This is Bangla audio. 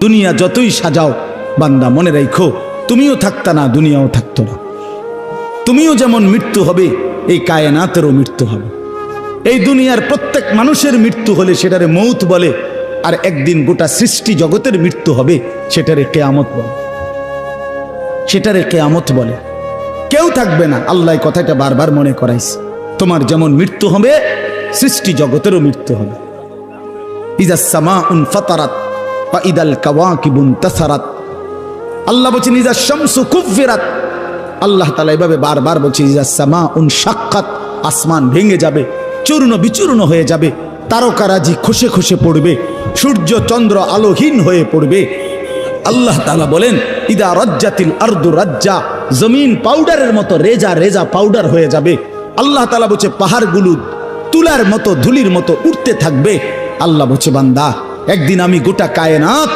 দুনিয়া যতই সাজাও বান্দা মনে রাখো তুমিও থাকতা না, দুনিয়াও থাকতো না। তুমিও যেমন মৃত্যু হবে, এই কায়নাতেরও মৃত্যু হবে। এই দুনিয়ার প্রত্যেক মানুষের মৃত্যু হলে সেটারে মৌত বলে, আর একদিন গোটা সৃষ্টি জগতের মৃত্যু হবে সেটারে কিয়ামত বলে। সেটারে কিয়ামত বলে। কেউ থাকবে না, আল্লাহ কথাটা বারবার মনে করাইছে। তোমার যেমন মৃত্যু হবে, সৃষ্টি জগতেরও মৃত্যু হবে। ইজাস সামাউন ফাতারাত ওয়া ইদাল কাওয়াকিবুন তাসারাত। আল্লাহ বলেছেন ইজাস শামসু কুফিরাত। আল্লাহ তাআলা এভাবে বারবার বলছে ইজাস সামাউন শাক্কাত, আসমান ভেঙে যাবে, চূর্ণ বিচূর্ণ হয়ে যাবে, তারকারাজি খসে খসে পড়বে, সূর্য চন্দ্র আলোহীন হয়ে পড়বে। আল্লাহ তাআলা বলেন ইদা রাজ্জাতিল আরদু রাজ্জা, জমিন পাউডারের মতো রেজা রেজা পাউডার হয়ে যাবে। আল্লাহ তাআলা বলছে পাহাড়গুলো তুলার মতো ধুলির মতো উঠতে থাকবে। আল্লাহ বলছে বান্দা একদিন আমি গোটা কায়নাত